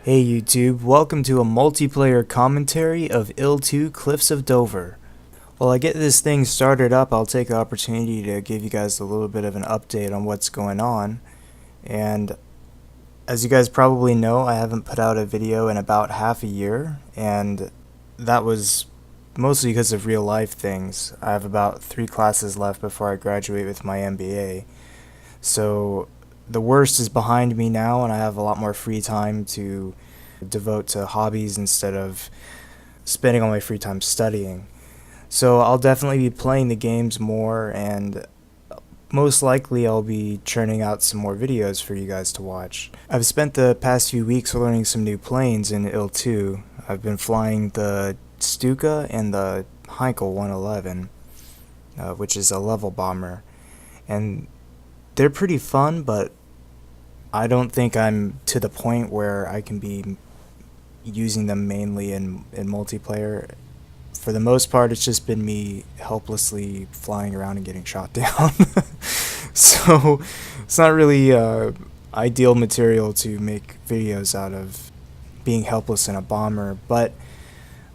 Hey YouTube, welcome to a multiplayer commentary of IL-2 Cliffs of Dover. While I get this thing started up, I'll take the opportunity to give you guys a little bit of an update on what's going on. And as you guys probably know, I haven't put out a video in about half a year, and that was mostly because of real life things. I have about 3 classes left before I graduate with my MBA. So the worst is behind me now, and I have a lot more free time to devote to hobbies instead of spending all my free time studying. So I'll definitely be playing the games more, and most likely I'll be churning out some more videos for you guys to watch. I've spent the past few weeks learning some new planes in IL-2. I've been flying the Stuka and the Heinkel 111, which is a level bomber, and they're pretty fun, but I don't think I'm to the point where I can be using them mainly in multiplayer. For the most part, it's just been me helplessly flying around and getting shot down. So it's not really ideal material to make videos out of, being helpless in a bomber. But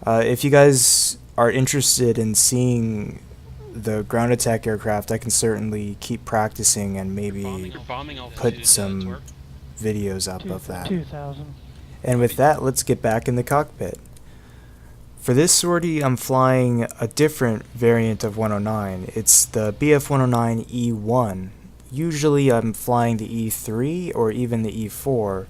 if you guys are interested in seeing the ground attack aircraft, I can certainly keep practicing and maybe put some videos up of that. 2000. And with that, let's get back in the cockpit. For this sortie, I'm flying a different variant of 109. It's the BF-109E1. Usually I'm flying the E3 or even the E4.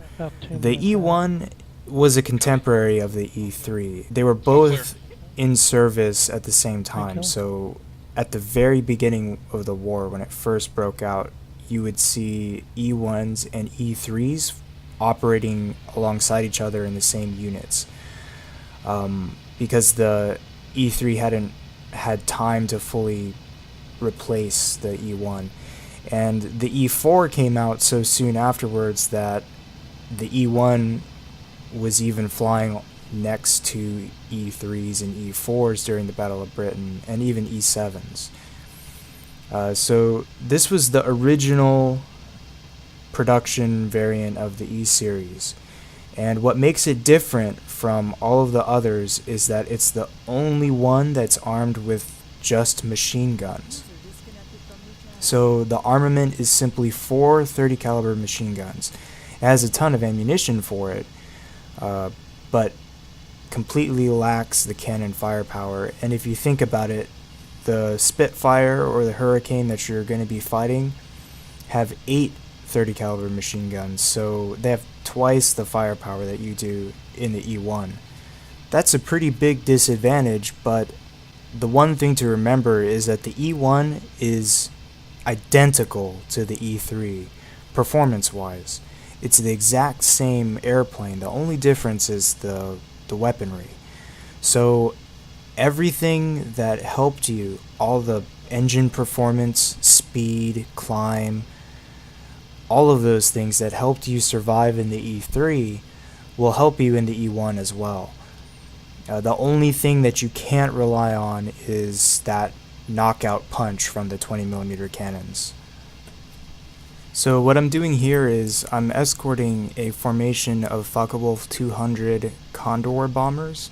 The E1 was a contemporary of the E3. They were both in service at the same time, so at the very beginning of the war, when it first broke out, you would see E1s and E3s operating alongside each other in the same units. Because the E3 hadn't had time to fully replace the E1. And the E4 came out so soon afterwards that the E1 was even flying next to E3s and E4s during the Battle of Britain, and even E7s. So this was the original production variant of the E-series. And what makes it different from all of the others is that it's the only one that's armed with just machine guns. So the armament is simply 4 30 caliber machine guns. It has a ton of ammunition for it, but completely lacks the cannon firepower. And if you think about it, the Spitfire or the Hurricane that you're going to be fighting have 8 30 caliber machine guns, so they have twice the firepower that you do in the E1. That's a pretty big disadvantage, but the one thing to remember is that the E1 is identical to the E3 performance-wise. It's the exact same airplane. The only difference is the weaponry. So everything that helped you, all the engine performance, speed, climb, all of those things that helped you survive in the E3 will help you in the E1 as well. The only thing that you can't rely on is that knockout punch from the 20mm cannons. So what I'm doing here is I'm escorting a formation of Focke-Wulf 200 Condor bombers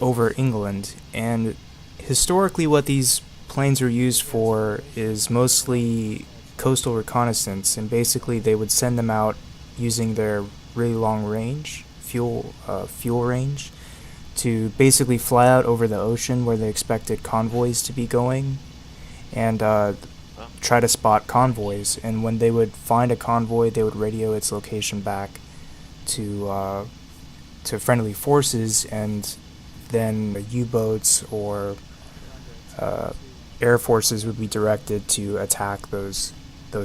over England, and historically what these planes are used for is mostly coastal reconnaissance, and basically they would send them out using their really long range, fuel range, to basically fly out over the ocean where they expected convoys to be going, and try to spot convoys. And when they would find a convoy, they would radio its location back to friendly forces, and then U-boats or air forces would be directed to attack those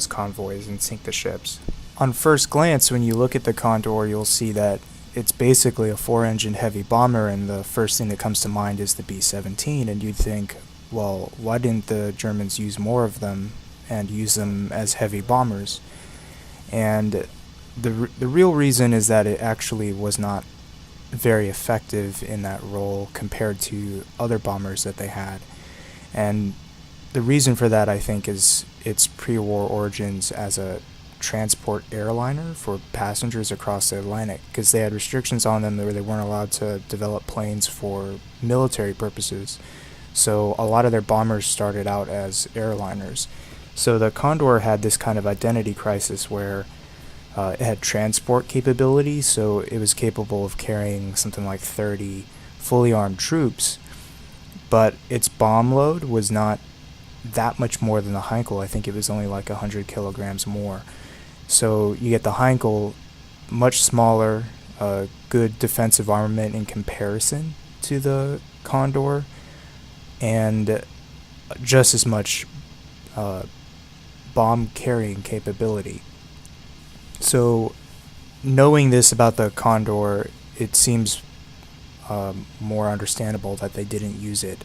convoys and sink the ships. On first glance, when you look at the Condor, you'll see that it's basically a 4-engine heavy bomber, and the first thing that comes to mind is the B-17, and you'd think, well, why didn't the Germans use more of them and use them as heavy bombers? And the real reason is that it actually was not very effective in that role compared to other bombers that they had. And the reason for that, I think, is its pre-war origins as a transport airliner for passengers across the Atlantic, because they had restrictions on them where they weren't allowed to develop planes for military purposes. So a lot of their bombers started out as airliners. So the Condor had this kind of identity crisis where it had transport capability, so it was capable of carrying something like 30 fully armed troops, but its bomb load was not that much more than the Heinkel. I think it was only like 100 kilograms more. So you get the Heinkel, much smaller, good defensive armament in comparison to the Condor, and just as much bomb carrying capability. So knowing this about the Condor, it seems more understandable that they didn't use it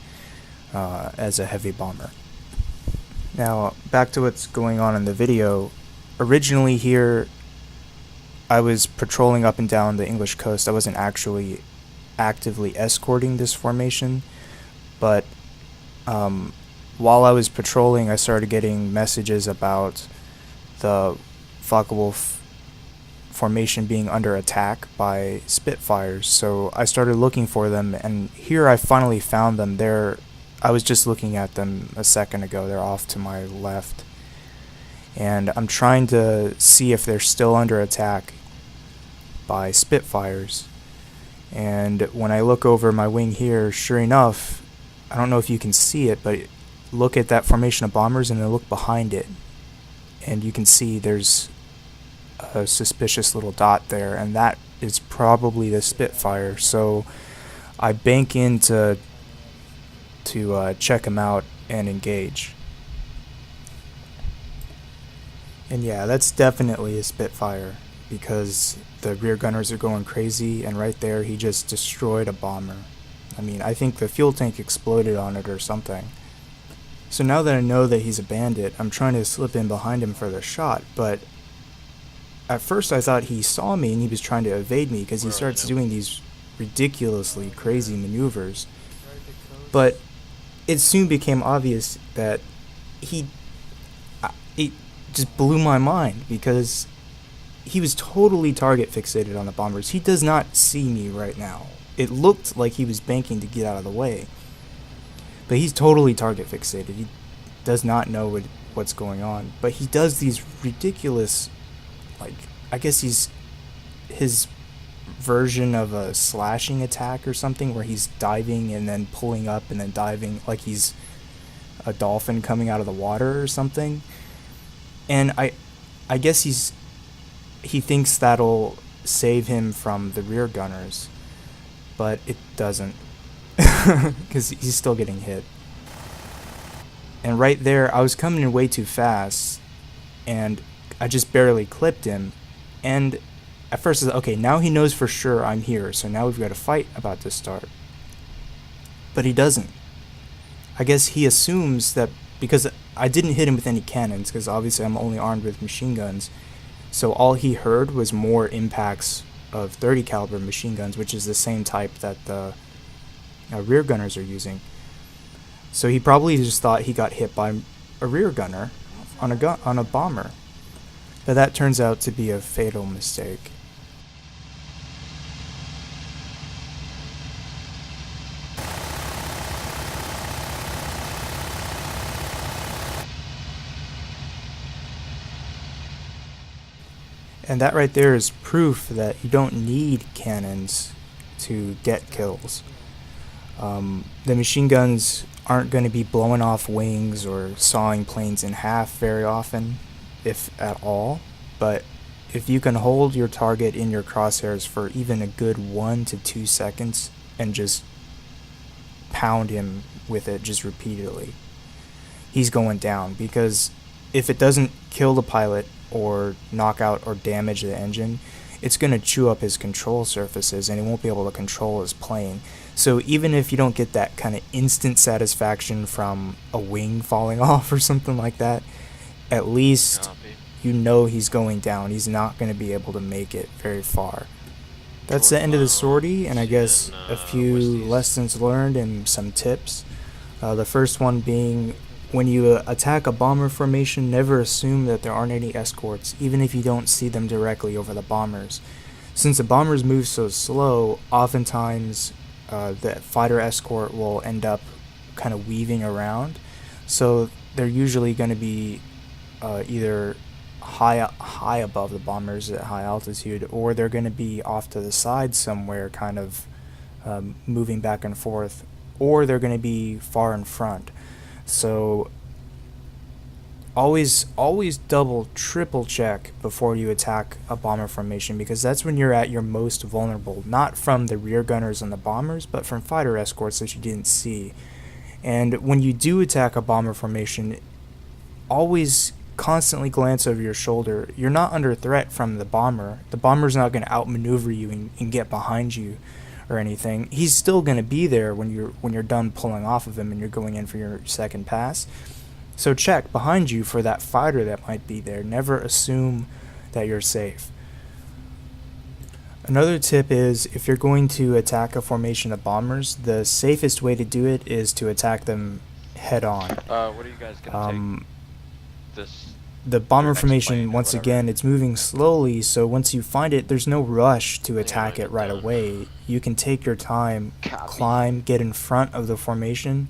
as a heavy bomber. Now, back to what's going on in the video. Originally here, I was patrolling up and down the English coast. I wasn't actually actively escorting this formation, but while I was patrolling, I started getting messages about the Focke-Wulf formation being under attack by Spitfires. So I started looking for them, and here I finally found them. I was just looking at them a second ago. They're off to my left, and I'm trying to see if they're still under attack by Spitfires. And when I look over my wing here, sure enough, I don't know if you can see it, but look at that formation of bombers and then look behind it, and you can see there's a suspicious little dot there, and that is probably the Spitfire. So I bank in to check him out and engage. And yeah, that's definitely a Spitfire, because the rear gunners are going crazy, and right there he just destroyed a bomber. I mean, I think the fuel tank exploded on it or something. So now that I know that he's a bandit, I'm trying to slip in behind him for the shot, but at first I thought he saw me and he was trying to evade me, because he starts doing these ridiculously crazy maneuvers. But it soon became obvious that it just blew my mind, because he was totally target fixated on the bombers. He does not see me right now. It looked like he was banking to get out of the way, but he's totally target fixated. He does not know what's going on, but he does these ridiculous, like, I guess his version of a slashing attack or something, where he's diving and then pulling up and then diving like he's a dolphin coming out of the water or something. And I guess he thinks that'll save him from the rear gunners, but it doesn't, because he's still getting hit. And right there, I was coming in way too fast, and I just barely clipped him. And at first I was okay, now he knows for sure I'm here, so now we've got a fight about to start. But he doesn't. I guess he assumes that because I didn't hit him with any cannons, because obviously I'm only armed with machine guns, so all he heard was more impacts of 30 caliber machine guns, which is the same type that the rear gunners are using. So he probably just thought he got hit by a rear gunner on a bomber. But that turns out to be a fatal mistake. And that right there is proof that you don't need cannons to get kills. The machine guns aren't going to be blowing off wings or sawing planes in half very often, if at all. But if you can hold your target in your crosshairs for even a good 1 to 2 seconds and just pound him with it just repeatedly, he's going down. Because if it doesn't kill the pilot or knock out or damage the engine, it's going to chew up his control surfaces, and he won't be able to control his plane. So even if you don't get that kind of instant satisfaction from a wing falling off or something like that, at least you know he's going down. He's not going to be able to make it very far. That's the end of the sortie, and I guess a few lessons learned and some tips. The first one being, when you attack a bomber formation, never assume that there aren't any escorts, even if you don't see them directly over the bombers. Since the bombers move so slow, oftentimes the fighter escort will end up kind of weaving around. So they're usually going to be either high above the bombers at high altitude, or they're going to be off to the side somewhere, kind of moving back and forth, or they're going to be far in front. So always double, triple check before you attack a bomber formation, because that's when you're at your most vulnerable, not from the rear gunners and the bombers, but from fighter escorts that you didn't see. And when you do attack a bomber formation, always constantly glance over your shoulder. You're not under threat from the bomber. The bomber's not going to outmaneuver you and get behind you or anything. He's still going to be there when you're done pulling off of him and you're going in for your second pass. So check behind you for that fighter that might be there. Never assume that you're safe. Another tip is, if you're going to attack a formation of bombers, the safest way to do it is to attack them head on. What are you guys going to take? The bomber formation, once again, it's moving slowly, so once you find it, there's no rush to attack it right away. You can take your time, climb, get in front of the formation,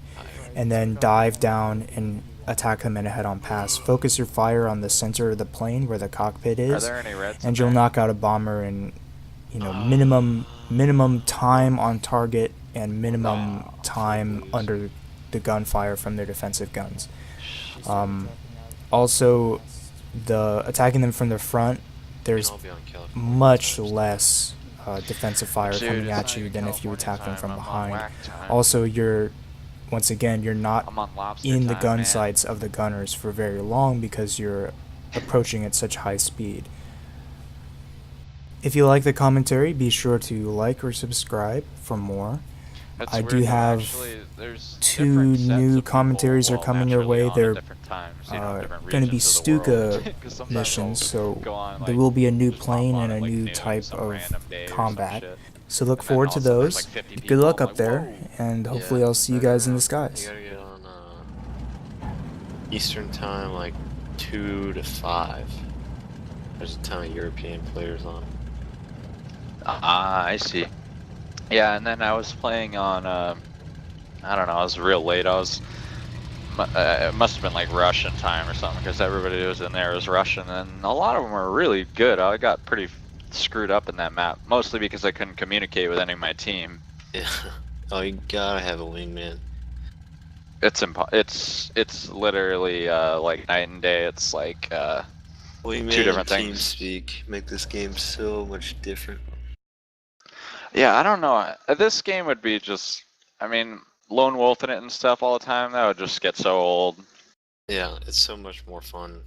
and then dive down and attack them in a head-on pass. Focus your fire on the center of the plane where the cockpit is, and you'll knock out a bomber in, minimum time on target and minimum time under the gunfire from their defensive guns. Also, attacking them from the front, there's much less defensive fire coming at you than if you attack them from behind. Also, once again, you're not in the gun sights of the gunners for very long because you're approaching at such high speed. If you like the commentary, be sure to like or subscribe for more. I do have 2 new commentaries are coming your way. They're going to be Stuka missions, so there will be a new plane and a new type of combat. So look forward to those. Good luck up there, and hopefully I'll see you guys in the skies. You gotta get on Eastern time, like 2 to 5. There's a ton of European players on. I see. Yeah, and then I was playing on, I don't know, I was real late. It must have been like Russian time or something, because everybody who was in there was Russian, and a lot of them were really good. I got pretty screwed up in that map, mostly because I couldn't communicate with any of my team. Yeah. Oh, you gotta have a wingman. It's literally like night and day. It's like wingman 2 different and things. TeamSpeak make this game so much different. Yeah, I don't know. This game would be just, I mean, lone wolfing it and stuff all the time, that would just get so old. Yeah, it's so much more fun